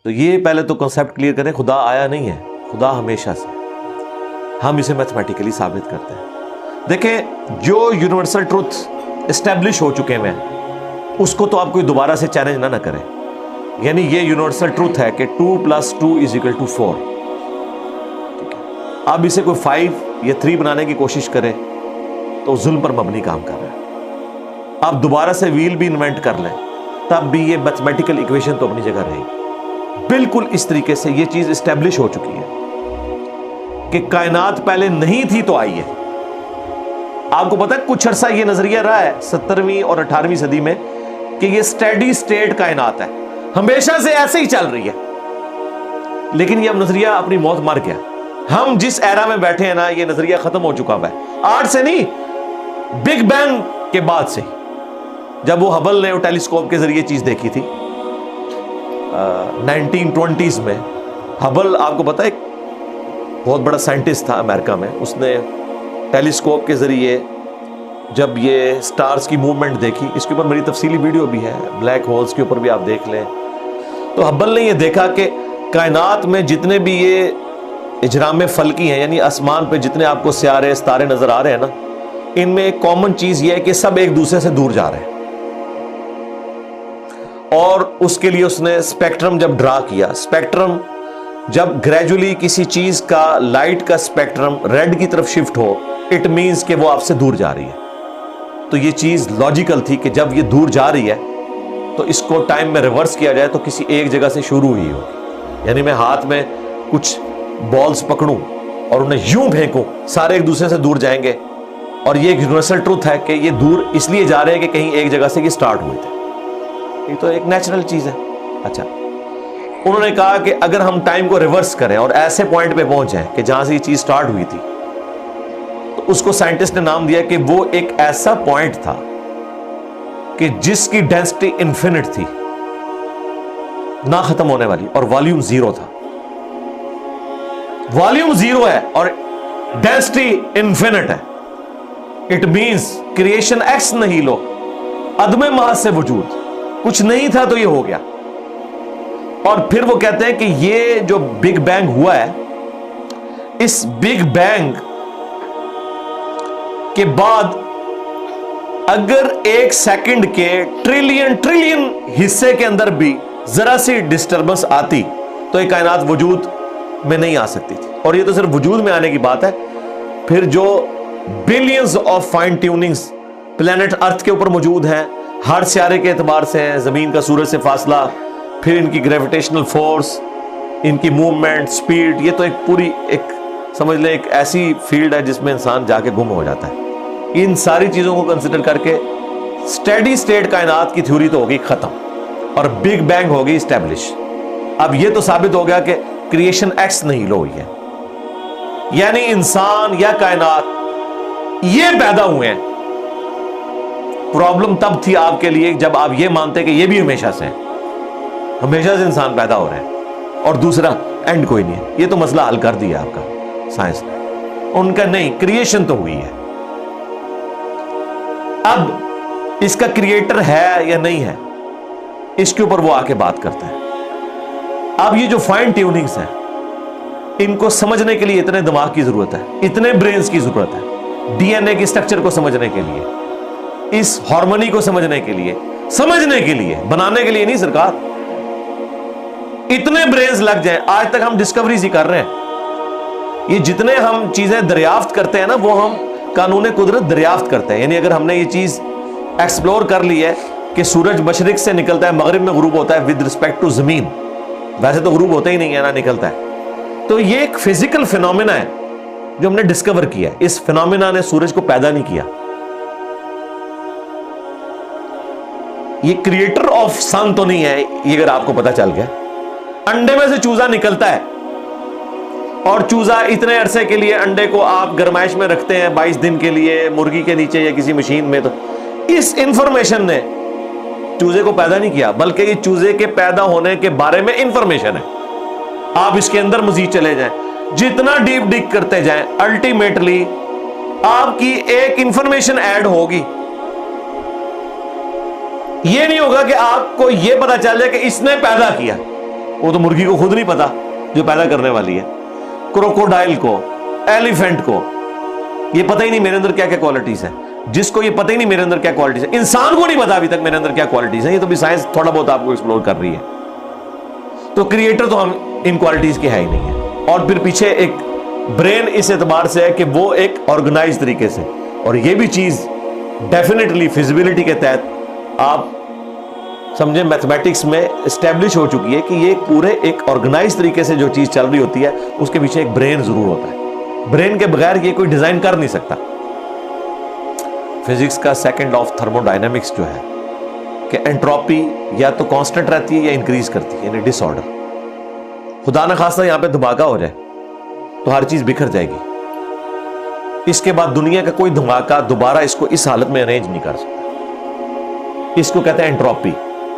تو یہ پہلے تو کنسیپٹ کلیئر کریں، خدا آیا نہیں ہے، خدا ہمیشہ سے، ہم اسے میتھمیٹیکلی ثابت کرتے ہیں۔ دیکھیں جو یونیورسل ٹروتھ اسٹیبلش ہو چکے ہیں اس کو تو آپ کوئی دوبارہ سے چیلنج نہ کریں، یعنی یہ یونیورسل ٹروتھ ہے کہ 2 + 2 = 4، اب اسے کوئی 5 یا 3 بنانے کی کوشش کرے تو ظلم پر مبنی کام کر رہا ہے۔ آپ دوبارہ سے ویل بھی انوینٹ کر لیں تب بھی یہ میتھمیٹیکل ایکویشن تو اپنی جگہ رہے گی۔ بالکل اس طریقے سے یہ چیز اسٹیبلش ہو چکی ہے کہ کائنات پہلے نہیں تھی تو آئی ہے۔ آپ کو پتا ہے کچھ عرصہ یہ نظریہ رہا ہے 17ویں اور 18ویں صدی میں کہ یہ اسٹیڈی سٹیٹ کائنات ہے، ہمیشہ سے ایسے ہی چل رہی ہے، لیکن یہ اب نظریہ اپنی موت مر گیا۔ ہم جس ایرا میں بیٹھے ہیں نا، یہ نظریہ ختم ہو چکا ہے، آج سے نہیں، بگ بینگ کے بعد سے، جب وہ ہبل نے وہ ٹیلیسکوپ کے ذریعے چیز دیکھی تھی 1920s میں۔ ہبل آپ کو پتا ہے ایک بہت بڑا سائنٹسٹ تھا امریکہ میں، اس نے ٹیلیسکوپ کے ذریعے جب یہ سٹارز کی موومنٹ دیکھی، اس کے اوپر میری تفصیلی ویڈیو بھی ہے، بلیک ہولز کے اوپر بھی آپ دیکھ لیں، تو ہبل نے یہ دیکھا کہ کائنات میں جتنے بھی یہ اجرام فلکی ہیں، یعنی آسمان پہ جتنے آپ کو سیارے ستارے نظر آ رہے ہیں نا، ان میں ایک کامن چیز یہ ہے کہ سب ایک دوسرے سے دور جا رہے ہیں، اور اس کے لیے اس نے اسپیکٹرم جب ڈرا کیا، اسپیکٹرم جب گریجولی کسی چیز کا لائٹ کا اسپیکٹرم ریڈ کی طرف شفٹ ہو، اٹ مینز کہ وہ آپ سے دور جا رہی ہے۔ تو یہ چیز لاجیکل تھی کہ جب یہ دور جا رہی ہے تو اس کو ٹائم میں ریورس کیا جائے تو کسی ایک جگہ سے شروع ہوئی ہو، یعنی میں ہاتھ میں کچھ بالز پکڑوں اور انہیں یوں پھینکوں، سارے ایک دوسرے سے دور جائیں گے، اور یہ ایک یونیورسل ٹروتھ ہے کہ یہ دور اس لیے جا رہے ہیں کہ کہیں ایک جگہ سے یہ سٹارٹ ہوئے تھے، یہ تو ایک نیچرل چیز ہے۔ اچھا، انہوں نے کہا کہ اگر ہم ٹائم کو ریورس کریں اور ایسے پوائنٹ پہ پہنچ جائیں کہ جہاں سے یہ چیز سٹارٹ ہوئی تھی، تو اس کو سائنٹسٹ نے نام دیا کہ وہ ایک ایسا پوائنٹ تھا کہ جس کی ڈینسٹی انفینٹ تھی، نہ ختم ہونے والی، اور والیوم 0 تھا۔ والیوم 0 ہے اور ڈینسٹی انفینٹ ہے، اٹ مینز کریشن ایکس نہیں لو، عدم محض سے وجود، کچھ نہیں تھا تو یہ ہو گیا۔ اور پھر وہ کہتے ہیں کہ یہ جو بگ بینگ ہوا ہے، اس بگ بینگ کے بعد اگر 1 سیکنڈ کے ٹریلین حصے کے اندر بھی ذرا سی ڈسٹربنس آتی تو یہ کائنات وجود میں نہیں آ سکتی تھی۔ اور یہ تو صرف وجود میں آنے کی بات ہے، پھر جو billions of fine tunings planet earth کے اوپر موجود ہیں، ہر سیارے کے اعتبار سے ہیں، زمین کا سورج سے فاصلہ، پھر ان کی گریویٹیشنل فورس، ان کی موومنٹ، سپیڈ، یہ تو ایک پوری ایک سمجھ لیں ایک ایسی فیلڈ ہے جس میں انسان جا کے گم ہو جاتا ہے۔ ان ساری چیزوں کو کنسیڈر کر کے اسٹیڈی سٹیٹ کائنات کی تھیوری تو ہوگی ختم اور بگ بینگ ہوگی اسٹیبلش۔ اب یہ تو ثابت ہو گیا کہ کریشن ایکس نہیں لو ہوئی ہے، یعنی انسان یا کائنات یہ پیدا ہوئے ہیں۔ پرابلم تب تھی آپ کے لیے جب آپ یہ مانتے کہ یہ بھی ہمیشہ سے ہیں، ہمیشہ سے انسان پیدا ہو رہے ہیں اور دوسرا اینڈ کوئی نہیں ہے۔ یہ تو مسئلہ حل کر دیا آپ کا سائنس نے، ان کا نہیں، کریشن تو ہوئی ہے۔ اب اس کا کریٹر ہے یا نہیں ہے، اس کے اوپر وہ آ کے بات کرتے ہیں۔ اب یہ جو فائن ٹیوننگز ہیں، ان کو سمجھنے کے لیے اتنے دماغ کی ضرورت ہے، اتنے برینز کی ضرورت ہے، ڈی این اے کی سٹرکچر کو سمجھنے کے لیے، اس ہارمونی کو سمجھنے کے لیے، بنانے کے لیے نہیں سرکار، اتنے برینز لگ جائیں۔ آج تک ہم ڈسکوریز ہی کر رہے ہیں، یہ جتنے ہم چیزیں دریافت کرتے ہیں نا، وہ ہم قانون قدرت دریافت کرتے ہیں۔ یعنی اگر ہم نے یہ چیز ایکسپلور کر لی ہے کہ سورج مشرق سے نکلتا ہے، مغرب میں غروب ہوتا ہے ود رسپیکٹ ٹو زمین، ویسے تو غروب ہوتا ہی نہیں ہے نا، نکلتا ہے، تو یہ ایک فزیکل فینومینا ہے جو ہم نے ڈسکور کیا ہے۔ اس فینومینا نے سورج کو پیدا نہیں کیا، یہ کریٹر آف سن تو نہیں ہے، یہ اگر آپ کو پتا چل گیا۔ انڈے میں سے چوزا نکلتا ہے اور چوزا اتنے عرصے کے لیے انڈے کو آپ گرمائش میں رکھتے ہیں 22 دن کے لیے مرغی کے نیچے یا کسی مشین میں، تو اس انفارمیشن نے چوزے کو پیدا نہیں کیا، بلکہ یہ چوزے کے پیدا ہونے کے بارے میں انفارمیشن ہے۔ آپ اس کے اندر مزید چلے جائیں، جتنا ڈیپ ڈگ کرتے جائیں، الٹیمیٹلی آپ کی ایک انفارمیشن ایڈ ہوگی۔ یہ نہیں ہوگا کہ آپ کو یہ پتا چل جائے کہ اس نے پیدا کیا، وہ تو مرغی کو خود نہیں پتا جو پیدا کرنے والی ہے، کروکوڈائل کو، ایلیفینٹ کو یہ پتہ ہی نہیں میرے اندر کیا کیا کوالٹیز ہیں، جس کو یہ پتہ ہی نہیں میرے اندر کیا کوالٹیز ہیں، انسان کو نہیں پتا ابھی تک میرے اندر کیا کوالٹیز ہیں، یہ تو بھی سائنس تھوڑا بہت آپ کو ایکسپلور کر رہی ہے. تو کریٹر تو ہم ان کوالٹیز کے ہے ہی نہیں ہے. اور پھر پیچھے ایک برین اس اعتبار سے ہے کہ وہ ایک آرگنائز طریقے سے، اور یہ بھی چیز ڈیفینیٹلی فیزیبلٹی کے تحت آپ سمجھیں میتھمیٹکس میں اسٹیبلش ہو چکی ہے کہ یہ پورے ایک آرگنائز طریقے سے جو چیز چل رہی ہوتی ہے اس کے پیچھے ایک برین ضرور ہوتا ہے. برین کے بغیر یہ کوئی ڈیزائن کر نہیں سکتا. فزکس کا سیکنڈ آف تھرمو ڈائنامکس جو ہے کہ انٹروپی یا تو کانسٹنٹ رہتی ہے یا انکریز کرتی ہے، یعنی ڈس آرڈر. خدا نہ خواستہ یہاں پہ دھماکہ ہو جائے تو ہر چیز بکھر جائے گی. اس کے بعد دنیا کا کوئی دھماکہ دوبارہ اس کو اس حالت میں ارینج نہیں کر سکتا. اس کو کہتے ہیں انٹروپی،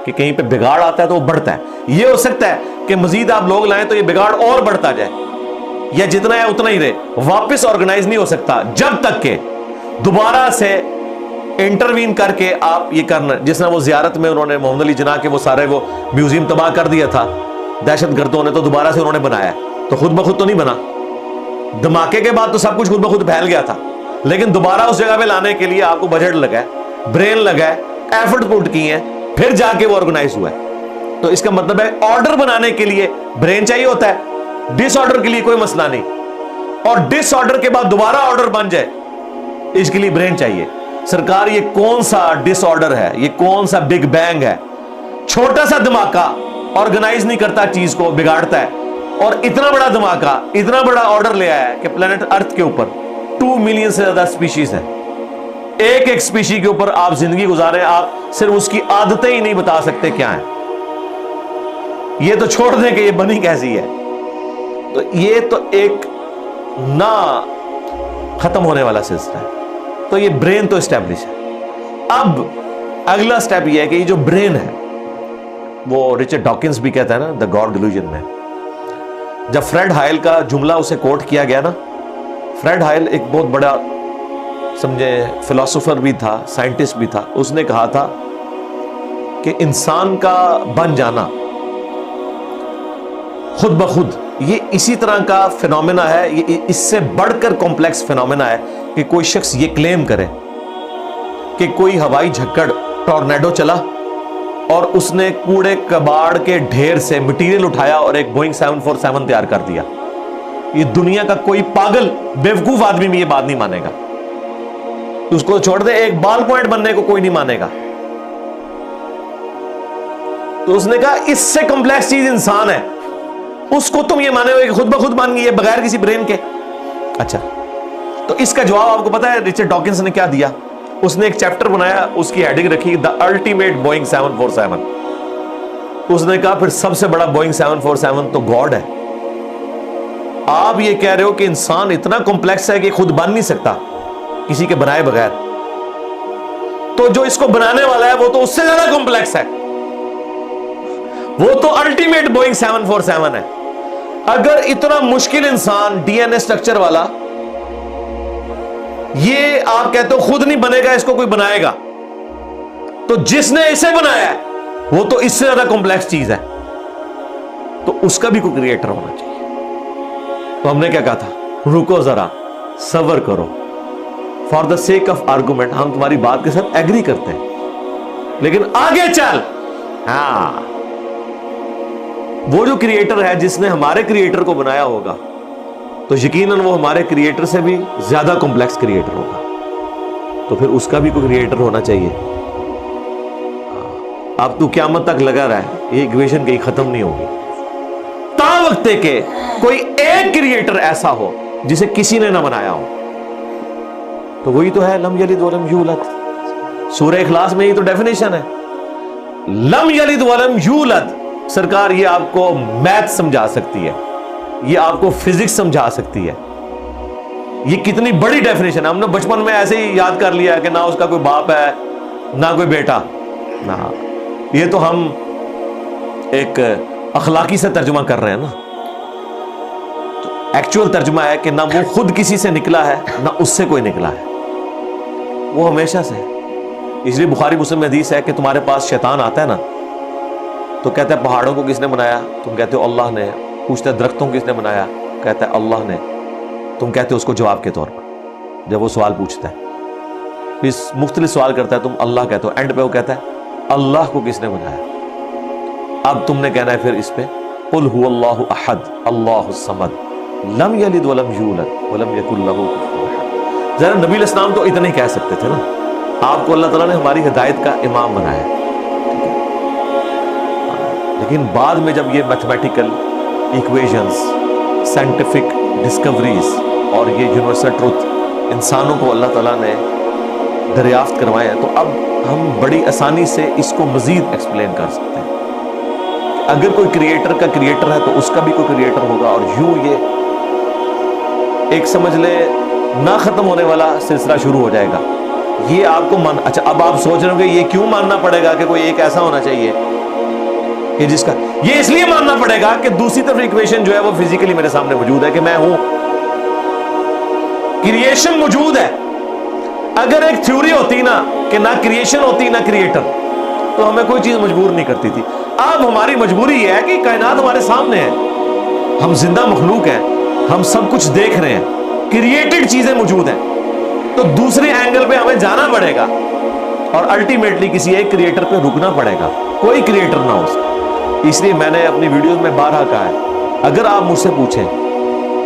کہ کہیں پہ بگاڑ آتا ہے تو وہ بڑھتا ہے. یہ ہو سکتا ہے کہ مزید آپ لوگ لائیں تو یہ بگاڑ اور بڑھتا جائے، یا جتنا ہے اتنا ہی رہے، واپس آرگنائز نہیں ہو سکتا جب تک کہ دوبارہ سے انٹروین کر کے آپ یہ کرنا. جس طرح وہ زیارت میں انہوں نے محمد علی جناح کے وہ سارے وہ میوزیم تباہ کر دیا تھا دہشت گردوں نے، تو دوبارہ سے انہوں نے بنایا، تو خود بخود تو نہیں بنا. دھماکے کے بعد تو سب کچھ خود بخود پھیل گیا تھا، لیکن دوبارہ اس جگہ پہ لانے کے لیے آپ کو بجٹ لگا ہے، برین لگا ہے، ایفرٹ پٹ کی ہیں، پھر جا کے وہ آرگنائز ہوا ہے. تو اس کا مطلب ہے آرڈر بنانے کے لیے برین چاہیے ہوتا ہے، ڈس آرڈر کے لیے کوئی مسئلہ نہیں. اور ڈس آرڈر کے بعد دوبارہ آرڈر بن جائے اس کے لیے برین چاہیے. سرکار یہ کون سا ڈس آرڈر ہے، یہ کون سا بگ بینگ ہے؟ چھوٹا سا دھماکہ آرگنائز نہیں کرتا، چیز کو بگاڑتا ہے. اور اتنا بڑا دھماکہ اتنا بڑا آرڈر لے آیا ہے کہ پلانٹ ارتھ کے اوپر 2 ملین سے زیادہ سپیشیز ہیں. ایک ایک سپیشی کے اوپر آپ زندگی گزارے، آپ صرف اس کی عادتیں ہی نہیں بتا سکتے کیا ہیں. یہ تو چھوڑ دیں کہ یہ بنی کیسی ہے. تو یہ تو ایک نہ ختم ہونے والا سلسلہ ہے. تو یہ برین تو اسٹیبلش ہے. اب اگلا سٹیپ یہ ہے کہ یہ جو برین ہے، وہ رچرڈ ڈاکنز بھی کہتا ہے نا دا گاڈ ڈیلوژن میں، جب فریڈ ہائل کا جملہ اسے کوٹ کیا گیا نا، فریڈ ہائل ایک بہت بڑا سمجھے فلاسفر بھی تھا، سائنٹسٹ بھی تھا. اس نے کہا تھا کہ انسان کا بن جانا خود بخود یہ اسی طرح کا فینومینا ہے، یہ اس سے بڑھ کر کمپلیکس فینومینا ہے کہ کوئی شخص یہ کلیم کرے کہ کوئی ہوائی جھکڑ ٹورنیڈو چلا اور اس نے کوڑے کباڑ کے ڈھیر سے مٹیریل اٹھایا اور ایک بوئنگ 747 تیار کر دیا. یہ دنیا کا کوئی پاگل بیوقوف آدمی بھی یہ بات نہیں مانے گا. اس کو چھوڑ دے، ایک بال پوائنٹ بننے کو کوئی نہیں مانے گا. تو اس نے کہا اس سے کمپلیکس چیز انسان ہے، اس کو تم یہ مانے ہوئے کہ خود بخود بن گئی ہے بغیر کسی برین کے. اچھا، تو اس کا جواب آپ کو پتا ہے رچرڈ ڈاکنز نے کیا دیا؟ اس نے ایک چیپٹر بنایا، اس کی ہیڈنگ رکھی دا الٹیمیٹ بوئنگ 747. اس نے کہا پھر سب سے بڑا بوئنگ 747 تو گاڈ ہے. آپ یہ کہہ رہے ہو کہ انسان اتنا کمپلیکس ہے کہ خود بن نہیں سکتا کسی کے بنائے بغیر، تو جو اس کو بنانے والا ہے وہ تو اس سے زیادہ کمپلیکس ہے، وہ تو الٹیمیٹ بوئنگ 747 ہے. اگر اتنا مشکل انسان ڈی این اے اسٹرکچر والا یہ آپ کہتے ہو خود نہیں بنے گا، اس کو کوئی بنائے گا، تو جس نے اسے بنایا ہے وہ تو اس سے زیادہ کمپلیکس چیز ہے، تو اس کا بھی کوئی کریٹر ہونا چاہیے. تو ہم نے کیا کہا تھا؟ رکو ذرا، صبر کرو. For the sake of argument ہم تمہاری بات کے ساتھ ایگری کرتے ہیں، لیکن آگے چل. ہاں، وہ جو کریٹر ہے جس نے ہمارے کریٹر کو بنایا ہوگا تو یقیناً وہ ہمارے کریٹر سے بھی زیادہ کمپلیکس کریٹر ہوگا، تو پھر اس کا بھی کوئی کریٹر ہونا چاہیے. اب تو قیامت تک لگا رہا ہے، یہ ایکویشن کہیں ختم نہیں ہوگی تا وقت کہ کوئی ایک کریٹر ایسا ہو جسے کسی نے نہ بنایا ہو. تو وہی تو ہے لم یلد ولم یولد. سورہ اخلاص میں یہ تو ڈیفینیشن ہے، لم یلد ولم یولد. سرکار یہ آپ کو میتھ سمجھا سکتی ہے، یہ آپ کو فزکس سمجھا سکتی ہے. یہ کتنی بڑی ڈیفینیشن ہے. ہم نے بچپن میں ایسے ہی یاد کر لیا کہ نہ اس کا کوئی باپ ہے نہ کوئی بیٹا. نہ، یہ تو ہم ایک اخلاقی سے ترجمہ کر رہے ہیں نا. ایکچوئل ترجمہ ہے کہ نہ وہ خود کسی سے نکلا ہے نہ اس سے کوئی نکلا ہے، وہ ہمیشہ سے. اس لیے بخاری مسلم میں حدیث ہے کہ تمہارے پاس شیطان آتا ہے نا تو کہتا ہے پہاڑوں کو کس نے بنایا؟ تم کہتے ہو اللہ نے. پوچھتا ہے درختوں کو کس نے بنایا؟ کہتا ہے اللہ نے. تم کہتے ہو اس کو جواب کے طور پر جب وہ سوال پوچھتا ہے اس مختلف سوال کرتا ہے تم اللہ کہتے ہو, اینڈ پہ وہ کہتا ہے اللہ کو کس نے بنایا؟ اب تم نے کہنا ہے پھر اس پہ قل هو اللہ احد اللہ الصمد لم یلد ولم یولد ولم یکن لہ کفوا احد. ذرا نبی علیہ السلام تو اتنا ہی کہہ سکتے تھے نا, آپ کو اللہ تعالیٰ نے ہماری ہدایت کا امام بنایا ہے. لیکن بعد میں جب یہ میتھمیٹیکل ایکویشنز, سائنٹیفک ڈسکوریز اور یہ یونیورسل ٹروتھ انسانوں کو اللہ تعالیٰ نے دریافت کروائے ہیں, تو اب ہم بڑی آسانی سے اس کو مزید ایکسپلین کر سکتے ہیں. اگر کوئی کریٹر کا کریٹر ہے تو اس کا بھی کوئی کریٹر ہوگا, اور یوں یہ ایک سمجھ لے نہ ختم ہونے والا سلسلہ شروع ہو جائے گا. یہ آپ کو اچھا اب آپ سوچ رہے ہو کہ یہ کیوں ماننا پڑے گا کہ کوئی ایک ایسا ہونا چاہیے کہ جس کا, یہ اس لیے ماننا پڑے گا کہ دوسری طرف ایکویشن جو ہے وہ فزیکلی میرے سامنے موجود ہے کہ میں ہوں, کریشن موجود ہے. اگر ایک تھیوری ہوتی نا کہ نہ کریشن ہوتی نہ کریٹر, تو ہمیں کوئی چیز مجبور نہیں کرتی تھی. اب ہماری مجبوری یہ ہے کہ کائنات ہمارے سامنے ہے, ہم زندہ مخلوق ہیں, ہم سب کچھ دیکھ رہے ہیں, کریٹڈ چیزیں موجود ہیں, تو دوسرے اینگل پہ ہمیں جانا پڑے گا اور الٹیمیٹلی کسی ایک کریٹر پہ رکنا پڑے گا, کوئی کریٹر نہ ہو سکے. اس لیے میں نے اپنی ویڈیوز میں بارہا کہا ہے, اگر آپ مجھ سے پوچھیں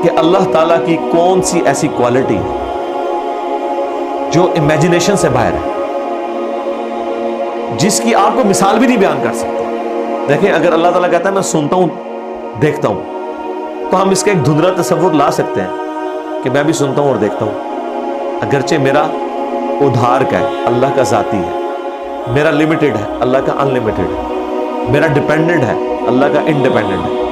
کہ اللہ تعالیٰ کی کون سی ایسی کوالٹی ہے جو امیجنیشن سے باہر ہے, جس کی آپ کو مثال بھی نہیں بیان کر سکتے. دیکھیں اگر اللہ تعالیٰ کہتا ہے میں سنتا ہوں دیکھتا ہوں, تو ہم اس کا ایک دھندلا تصور لا سکتے ہیں کہ میں بھی سنتا ہوں اور دیکھتا ہوں, اگرچہ میرا ادھار کا ہے, اللہ کا ذاتی ہے, میرا لمیٹڈ ہے, اللہ کا ان لمیٹڈ ہے, میرا ڈیپینڈنٹ ہے, اللہ کا انڈیپینڈنٹ ہے.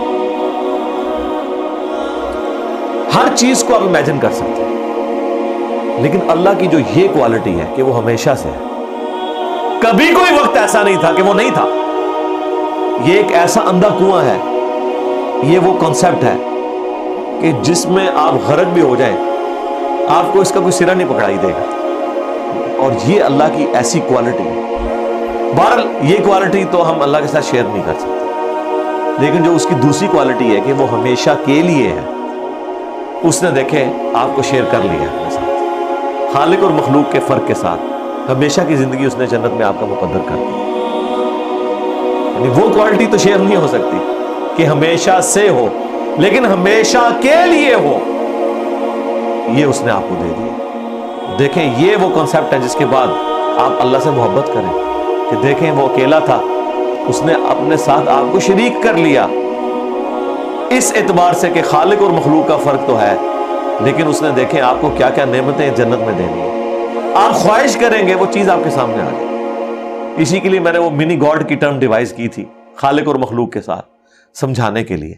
ہر چیز کو آپ امیجن کر سکتے ہیں, لیکن اللہ کی جو یہ کوالٹی ہے کہ وہ ہمیشہ سے ہے, کبھی کوئی وقت ایسا نہیں تھا کہ وہ نہیں تھا. یہ ایک ایسا اندھا کنواں ہے, یہ وہ کانسیپٹ ہے کہ جس میں آپ غرق بھی ہو جائیں آپ کو اس کا کوئی سرا نہیں پکڑائی دے گا. اور یہ اللہ کی ایسی کوالٹی ہے. بہرحال یہ کوالٹی تو ہم اللہ کے ساتھ شیئر نہیں کر سکتے, لیکن جو اس کی دوسری کوالٹی ہے کہ وہ ہمیشہ کے لیے ہے, اس نے دیکھیں آپ کو شیئر کر لیا ہے اپنے ساتھ, خالق اور مخلوق کے فرق کے ساتھ ہمیشہ کی زندگی اس نے جنت میں آپ کا مقدر کر دی. یعنی وہ کوالٹی تو شیئر نہیں ہو سکتی کہ ہمیشہ سے ہو, لیکن ہمیشہ کے لیے ہو, یہ اس نے آپ کو دے دی. دیکھیں یہ وہ کنسپٹ ہے جس کے بعد آپ اللہ سے محبت کریں کہ دیکھیں وہ اکیلا تھا, اس نے اپنے ساتھ آپ کو شریک کر لیا, اس اعتبار سے کہ خالق اور مخلوق کا فرق تو ہے, لیکن اس نے دیکھیں آپ کو کیا کیا نعمتیں جنت میں دینی ہے. آپ خواہش کریں گے وہ چیز آپ کے سامنے آ جائے. اسی کے لیے میں نے وہ منی گاڈ کی ٹرم ڈیوائز کی تھی خالق اور مخلوق کے ساتھ سمجھانے کے لیے.